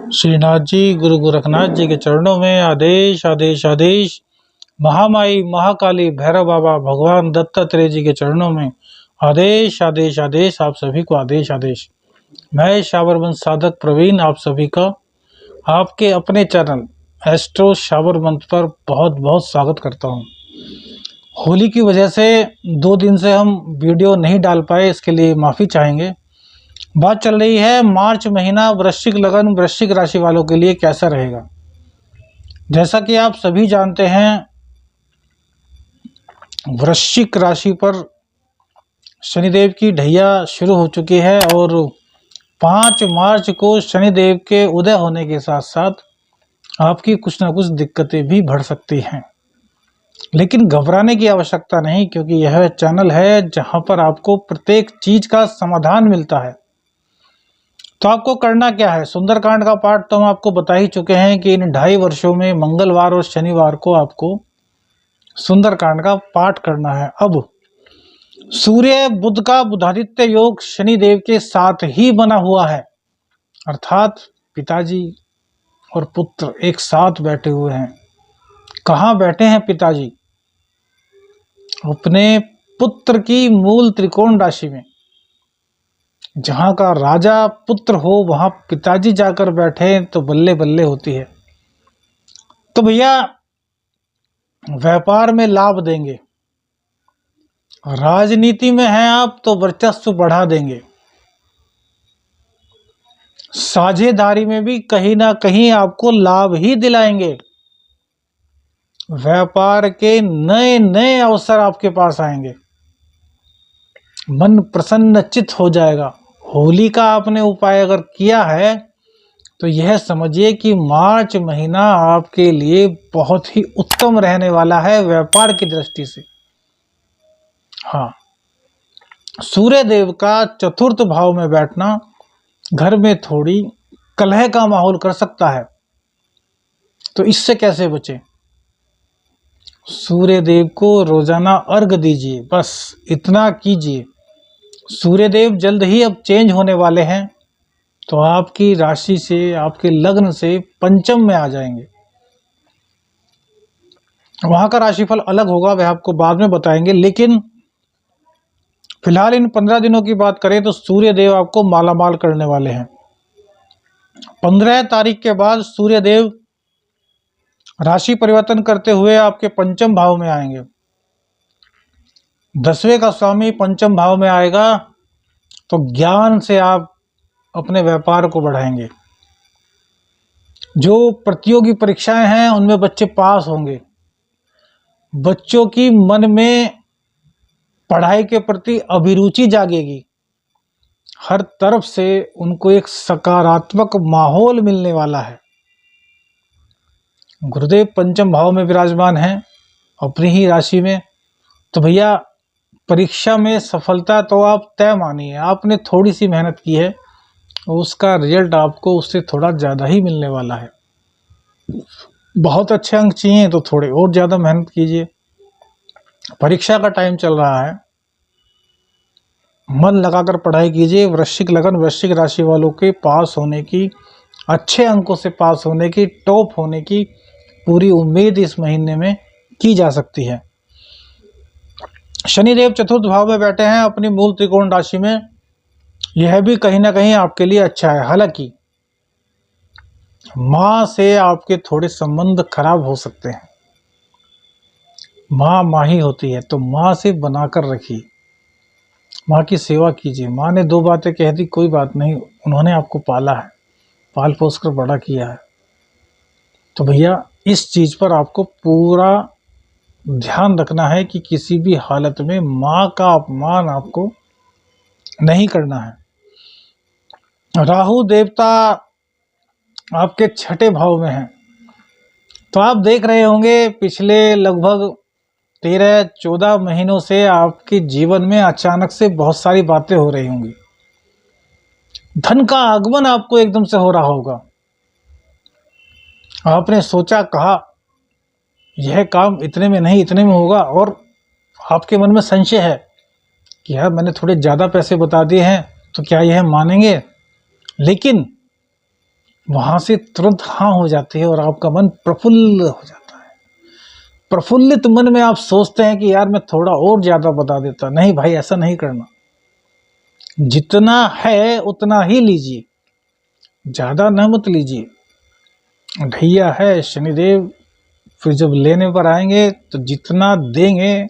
श्रीनाथ जी गुरु गोरखनाथ जी के चरणों में आदेश आदेश आदेश। महामाई महाकाली भैरव बाबा भगवान दत्तात्रेय जी के चरणों में आदेश आदेश आदेश। आप सभी को आदेश आदेश। मैं शावर मंत्र साधक प्रवीण आप सभी का आपके अपने चैनल एस्ट्रो शावर मंत्र पर बहुत बहुत स्वागत करता हूं। होली की वजह से 2 दिन से हम वीडियो नहीं डाल पाए, इसके लिए माफ़ी चाहेंगे। बात चल रही है मार्च महीना वृश्चिक लगन वृश्चिक राशि वालों के लिए कैसा रहेगा। जैसा कि आप सभी जानते हैं, वृश्चिक राशि पर शनिदेव की ढैया शुरू हो चुकी है और 5 मार्च को शनिदेव के उदय होने के साथ साथ आपकी कुछ ना कुछ दिक्कतें भी बढ़ सकती हैं। लेकिन घबराने की आवश्यकता नहीं, क्योंकि यह चैनल है जहां पर आपको प्रत्येक चीज का समाधान मिलता है। तो आपको करना क्या है, सुंदरकांड का पाठ तो हम आपको बता ही चुके हैं कि इन 2.5 वर्षों में मंगलवार और शनिवार को आपको सुंदरकांड का पाठ करना है। अब सूर्य बुध का बुधादित्य योग शनिदेव के साथ ही बना हुआ है, अर्थात पिताजी और पुत्र एक साथ बैठे हुए हैं। कहाँ बैठे हैं पिताजी? अपने पुत्र की मूल त्रिकोण राशि में। जहां का राजा पुत्र हो वहां पिताजी जाकर बैठे तो बल्ले बल्ले होती है। तो भैया व्यापार में लाभ देंगे, राजनीति में हैं आप तो वर्चस्व बढ़ा देंगे, साझेदारी में भी कहीं ना कहीं आपको लाभ ही दिलाएंगे। व्यापार के नए नए अवसर आपके पास आएंगे, मन प्रसन्नचित हो जाएगा। होली का आपने उपाय अगर किया है तो यह समझिए कि मार्च महीना आपके लिए बहुत ही उत्तम रहने वाला है व्यापार की दृष्टि से। हाँ, सूर्य देव का चतुर्थ भाव में बैठना घर में थोड़ी कलह का माहौल कर सकता है, तो इससे कैसे बचे? सूर्य देव को रोजाना अर्घ दीजिए, बस इतना कीजिए। सूर्य देव जल्द ही अब चेंज होने वाले हैं, तो आपकी राशि से आपके लग्न से पंचम में आ जाएंगे। वहां का राशिफल अलग होगा, वह आपको बाद में बताएंगे। लेकिन फिलहाल इन 15 दिनों की बात करें तो सूर्य देव आपको मालामाल करने वाले हैं। 15 तारीख के बाद सूर्य देव राशि परिवर्तन करते हुए आपके पंचम भाव में आएंगे। 10वें का स्वामी पंचम भाव में आएगा तो ज्ञान से आप अपने व्यापार को बढ़ाएंगे। जो प्रतियोगी परीक्षाएं हैं उनमें बच्चे पास होंगे। बच्चों की मन में पढ़ाई के प्रति अभिरुचि जागेगी। हर तरफ से उनको एक सकारात्मक माहौल मिलने वाला है। गुरुदेव पंचम भाव में विराजमान हैं अपनी ही राशि में, तो भैया परीक्षा में सफलता तो आप तय मानिए। आपने थोड़ी सी मेहनत की है, उसका रिजल्ट आपको उससे थोड़ा ज़्यादा ही मिलने वाला है। बहुत अच्छे अंक चाहिए तो थोड़े और ज़्यादा मेहनत कीजिए। परीक्षा का टाइम चल रहा है, मन लगाकर पढ़ाई कीजिए। वृश्चिक लगन वृश्चिक राशि वालों के पास होने की, अच्छे अंकों से पास होने की, टॉप होने की पूरी उम्मीद इस महीने में की जा सकती है। शनिदेव चतुर्थ भाव में बैठे हैं अपनी मूल त्रिकोण राशि में, यह भी कहीं ना कहीं आपके लिए अच्छा है। हालांकि माँ से आपके थोड़े संबंध खराब हो सकते हैं। माँ माँ ही होती है, तो माँ से बनाकर रखिए, माँ की सेवा कीजिए। माँ ने 2 बातें कह दी, कोई बात नहीं, उन्होंने आपको पाला है, पाल पोस कर बड़ा किया है। तो भैया इस चीज पर आपको पूरा ध्यान रखना है कि किसी भी हालत में माँ का अपमान आपको नहीं करना है। राहु देवता आपके 6ठे भाव में हैं, तो आप देख रहे होंगे पिछले लगभग 13-14 महीनों से आपके जीवन में अचानक से बहुत सारी बातें हो रही होंगी। धन का आगमन आपको एकदम से हो रहा होगा। आपने सोचा, कहा यह काम इतने में नहीं इतने में होगा, और आपके मन में संशय है कि यार मैंने थोड़े ज़्यादा पैसे बता दिए हैं तो क्या यह मानेंगे। लेकिन वहां से तुरंत हाँ हो जाती है और आपका मन प्रफुल्ल हो जाता है। प्रफुल्लित मन में आप सोचते हैं कि यार मैं थोड़ा और ज्यादा बता देता। नहीं भाई, ऐसा नहीं करना। जितना है उतना ही लीजिए, ज्यादा न मत लीजिए। ढैया है शनिदेव, फिर जब लेने पर आएंगे तो जितना देंगे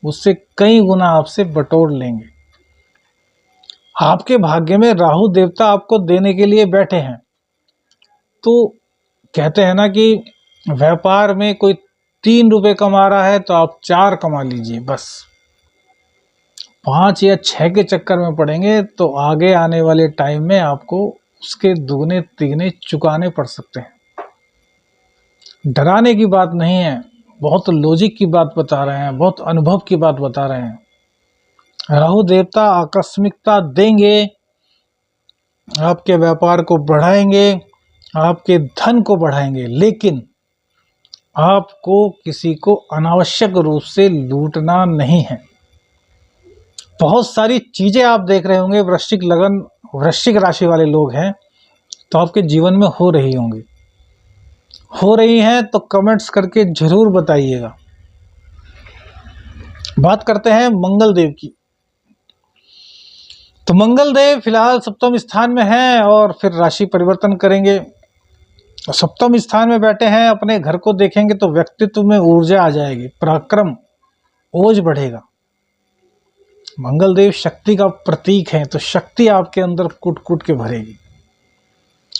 उससे कई गुना आपसे बटोर लेंगे। आपके भाग्य में राहु देवता आपको देने के लिए बैठे हैं। तो कहते हैं ना कि व्यापार में कोई 3 रुपए कमा रहा है तो आप 4 कमा लीजिए। बस 5 या 6 के चक्कर में पड़ेंगे तो आगे आने वाले टाइम में आपको उसके दुगने तिगने चुकाने पड़ सकते हैं। डराने की बात नहीं है, बहुत लॉजिक की बात बता रहे हैं, बहुत अनुभव की बात बता रहे हैं। राहु देवता आकस्मिकता देंगे, आपके व्यापार को बढ़ाएंगे, आपके धन को बढ़ाएंगे, लेकिन आपको किसी को अनावश्यक रूप से लूटना नहीं है। बहुत सारी चीजें आप देख रहे होंगे, वृश्चिक राशि वाले लोग हैं तो आपके जीवन में हो रही होंगी। हो रही हैं तो कमेंट्स करके जरूर बताइएगा। बात करते हैं मंगल देव की। तो मंगल देव फिलहाल सप्तम स्थान में हैं और फिर राशि परिवर्तन करेंगे। सप्तम स्थान में बैठे हैं, अपने घर को देखेंगे तो व्यक्तित्व में ऊर्जा आ जाएगी, पराक्रम, ओज बढ़ेगा। मंगल देव शक्ति का प्रतीक है तो शक्ति आपके अंदर कुट कुट के भरेगी।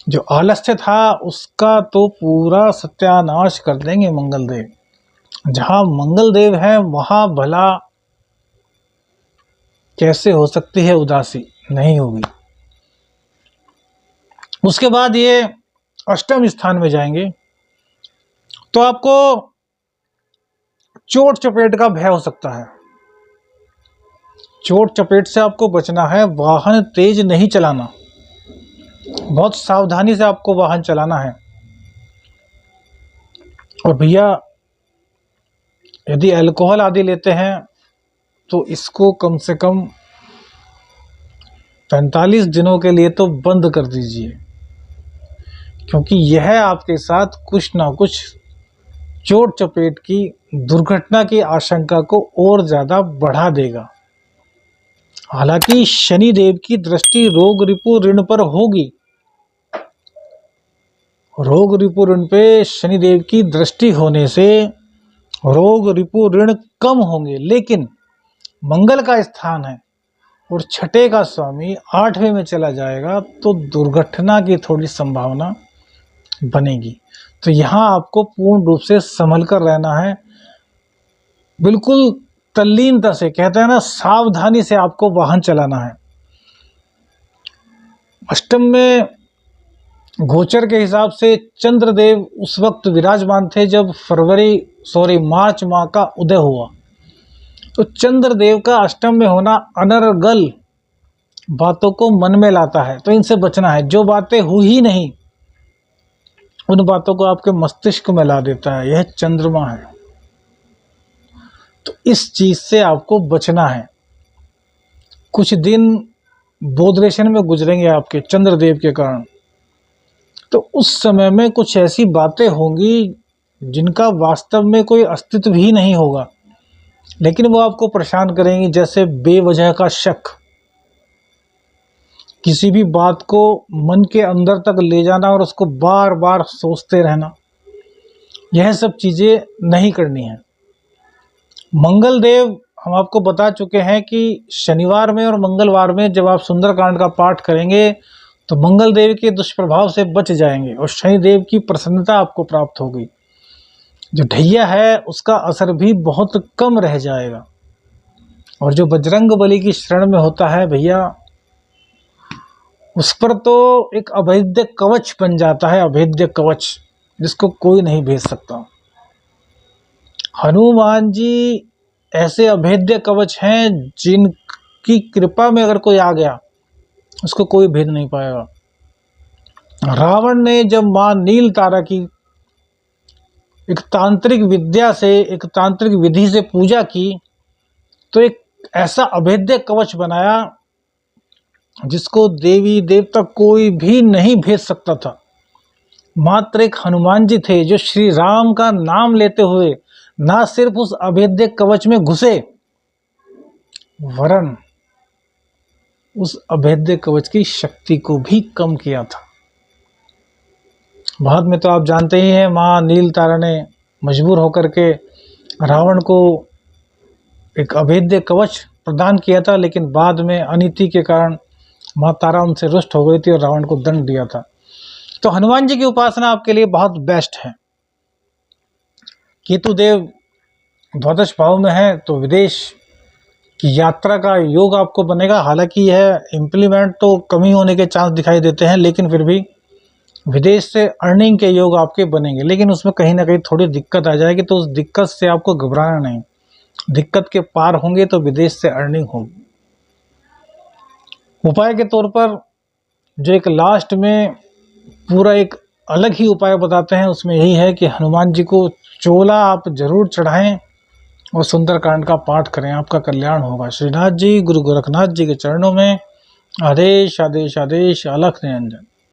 जो आलस्य था उसका तो पूरा सत्यानाश कर देंगे मंगल देव। जहां मंगल देव है वहां भला कैसे हो सकती है उदासी? नहीं होगी। उसके बाद ये अष्टम स्थान में जाएंगे तो आपको चोट चपेट का भय हो सकता है। चोट चपेट से आपको बचना है। वाहन तेज नहीं चलाना, बहुत सावधानी से आपको वाहन चलाना है। और भैया यदि अल्कोहल आदि लेते हैं तो इसको कम से कम 45 दिनों के लिए तो बंद कर दीजिए, क्योंकि यह आपके साथ कुछ ना कुछ चोट चपेट की दुर्घटना की आशंका को और ज्यादा बढ़ा देगा। हालांकि शनि देव की दृष्टि रोग रिपु ऋण पर होगी। रोग रिपु ऋण पे शनि देव की दृष्टि होने से रोग रिपु ऋण कम होंगे, लेकिन मंगल का स्थान है और छठे का स्वामी 8वें में चला जाएगा तो दुर्घटना की थोड़ी संभावना बनेगी। तो यहाँ आपको पूर्ण रूप से संभल कर रहना है, बिल्कुल तल्लीनता से, कहते हैं ना सावधानी से आपको वाहन चलाना है। अष्टम में गोचर के हिसाब से चंद्रदेव उस वक्त विराजमान थे जब मार्च माह का उदय हुआ। तो चंद्रदेव का अष्टम में होना अनर्गल बातों को मन में लाता है, तो इनसे बचना है। जो बातें हुई ही नहीं उन बातों को आपके मस्तिष्क में ला देता है, यह चंद्रमा है। तो इस चीज से आपको बचना है। कुछ दिन बोधरेशन में गुजरेंगे आपके चंद्रदेव के कारण, तो उस समय में कुछ ऐसी बातें होंगी जिनका वास्तव में कोई अस्तित्व ही नहीं होगा, लेकिन वो आपको परेशान करेंगी। जैसे बेवजह का शक, किसी भी बात को मन के अंदर तक ले जाना और उसको बार बार सोचते रहना, यह सब चीजें नहीं करनी है। मंगल देव हम आपको बता चुके हैं कि शनिवार में और मंगलवार में जब आप सुंदरकांड का पाठ करेंगे तो मंगल देव के दुष्प्रभाव से बच जाएंगे और शनि देव की प्रसन्नता आपको प्राप्त होगी। जो ढैया है उसका असर भी बहुत कम रह जाएगा। और जो बजरंग बली की शरण में होता है भैया, उस पर तो एक अभेद्य कवच बन जाता है, अभेद्य कवच जिसको कोई नहीं भेद सकता। हनुमान जी ऐसे अभेद्य कवच हैं जिनकी कृपा में अगर कोई आ गया उसको कोई भेद नहीं पाएगा। रावण ने जब मां नील तारा की एक तांत्रिक विद्या से, एक तांत्रिक विधि से पूजा की तो एक ऐसा अभेद्य कवच बनाया जिसको देवी देवता कोई भी नहीं भेज सकता था। मात्र एक हनुमान जी थे जो श्री राम का नाम लेते हुए ना सिर्फ उस अभेद्य कवच में घुसे, वरन उस अभेद्य कवच की शक्ति को भी कम किया था। बाद में तो आप जानते ही हैं, माँ नील तारा ने मजबूर होकर के रावण को एक अभेद्य कवच प्रदान किया था, लेकिन बाद में अनीति के कारण माँ तारा उनसे रुष्ट हो गई थी और रावण को दंड दिया था। तो हनुमान जी की उपासना आपके लिए बहुत बेस्ट है। केतु देव द्वादश भाव में है तो विदेश की यात्रा का योग आपको बनेगा। हालांकि यह इम्प्लीमेंट तो कम ही होने के चांस दिखाई देते हैं, लेकिन फिर भी विदेश से अर्निंग के योग आपके बनेंगे, लेकिन उसमें कहीं ना कहीं थोड़ी दिक्कत आ जाएगी। तो उस दिक्कत से आपको घबराना नहीं, दिक्कत के पार होंगे तो विदेश से अर्निंग होगी। उपाय के तौर पर जो एक लास्ट में पूरा एक अलग ही उपाय बताते हैं, उसमें यही है कि हनुमान जी को चोला आप जरूर चढ़ाएं और सुंदरकांड का पाठ करें, आपका कल्याण होगा। श्रीनाथ जी गुरु गोरखनाथ जी के चरणों में आदेश आदेश आदेश। अलख निरंजन।